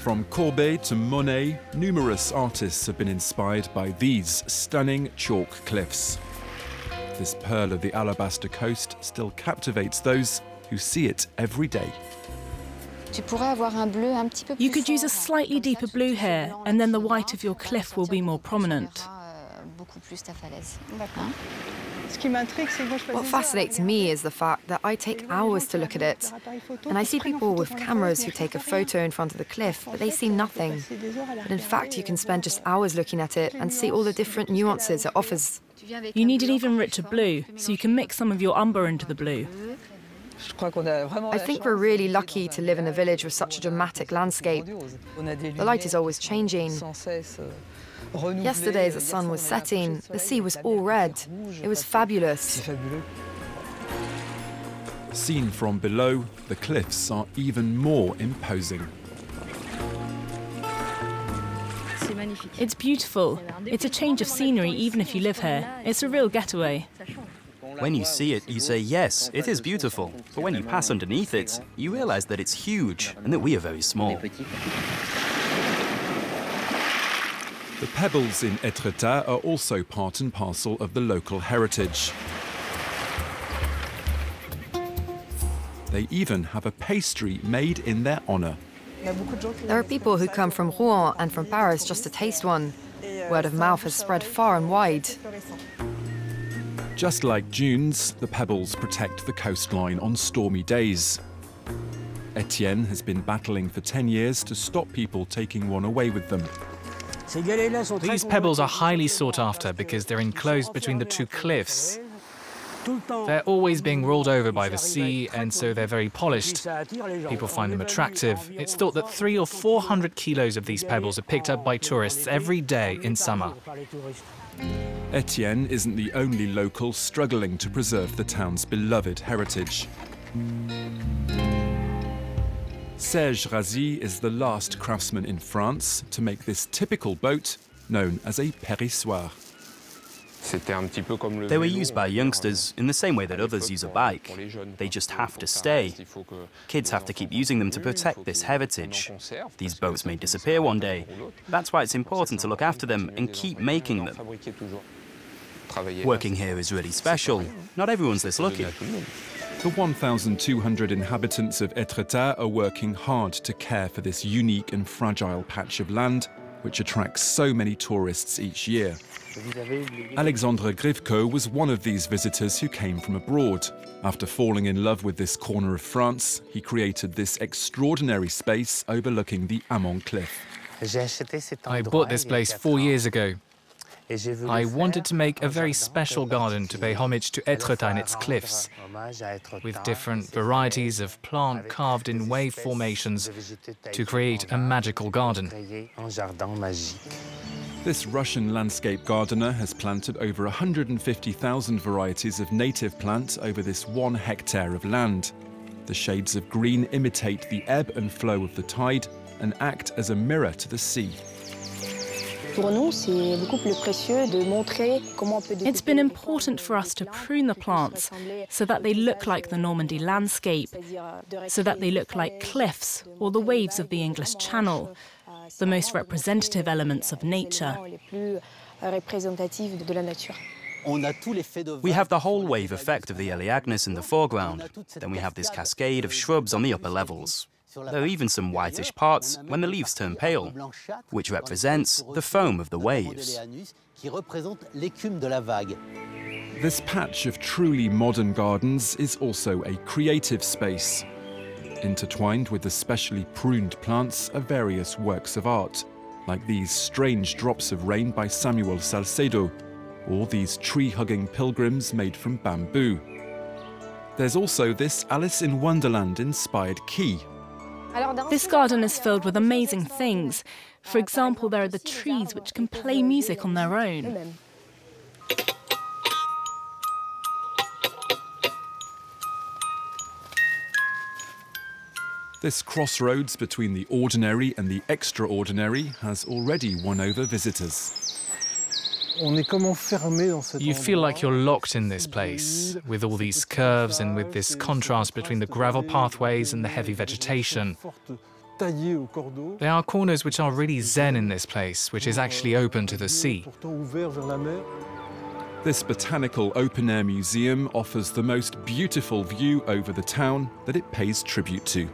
From Courbet to Monet, numerous artists have been inspired by these stunning chalk cliffs. This pearl of the alabaster coast still captivates those who see it every day. You could use a slightly deeper blue here, and then the white of your cliff will be more prominent. What fascinates me is the fact that I take hours to look at it. And I see people with cameras who take a photo in front of the cliff, but they see nothing. But in fact, you can spend just hours looking at it and see all the different nuances it offers. You need an even richer blue, so you can mix some of your umber into the blue. I think we're really lucky to live in a village with such a dramatic landscape. The light is always changing. Yesterday, as the sun was setting, the sea was all red. It was fabulous. Seen from below, the cliffs are even more imposing. It's beautiful. It's a change of scenery even if you live here. It's a real getaway. When you see it, you say, yes, it is beautiful. But when you pass underneath it, you realize that it's huge and that we are very small. The pebbles in Étretat are also part and parcel of the local heritage. They even have a pastry made in their honor. There are people who come from Rouen and from Paris just to taste one. Word of mouth has spread far and wide. Just like dunes, the pebbles protect the coastline on stormy days. Étienne has been battling for 10 years to stop people taking one away with them. These pebbles are highly sought after because they're enclosed between the two cliffs. They're always being rolled over by the sea, and so they're very polished. People find them attractive. It's thought that 300 or 400 kilos of these pebbles are picked up by tourists every day in summer. Étienne isn't the only local struggling to preserve the town's beloved heritage. Serge RAZZI is the last craftsman in France to make this typical boat known as a périssoir. They were used by youngsters in the same way that others use a bike. They just have to stay. Kids have to keep using them to protect this heritage. These boats may disappear one day. That's why it's important to look after them and keep making them. Working here is really special. Not everyone's this lucky. The 1,200 inhabitants of Étretat are working hard to care for this unique and fragile patch of land, which attracts so many tourists each year. Alexander Grivko was one of these visitors who came from abroad. After falling in love with this corner of France, he created this extraordinary space overlooking the HAMEL cliff. I bought this place 4 years ago. I wanted to make a very special garden to pay homage to Étretat and its cliffs, with different varieties of plant carved in wave formations to create a magical garden. This Russian landscape gardener has planted over 150,000 varieties of native plants over this 1 hectare of land. The shades of green imitate the ebb and flow of the tide and act as a mirror to the sea. It's been important for us to prune the plants so that they look like the Normandy landscape, so that they look like cliffs or the waves of the English Channel, the most representative elements of nature. We have the whole wave effect of the Étretat in the foreground. Then we have this cascade of shrubs on the upper levels. There are even some whitish parts when the leaves turn pale, which represents the foam of the waves. This patch of truly modern gardens is also a creative space. Intertwined with the specially pruned plants are various works of art, like these strange drops of rain by Samuel Salcedo, or these tree-hugging pilgrims made from bamboo. There's also this Alice in Wonderland-inspired quay. This garden is filled with amazing things. For example, there are the trees which can play music on their own. This crossroads between the ordinary and the extraordinary has already won over visitors. You feel like you're locked in this place, with all these curves and with this contrast between the gravel pathways and the heavy vegetation. There are corners which are really zen in this place, which is actually open to the sea. This botanical open-air museum offers the most beautiful view over the town that it pays tribute to.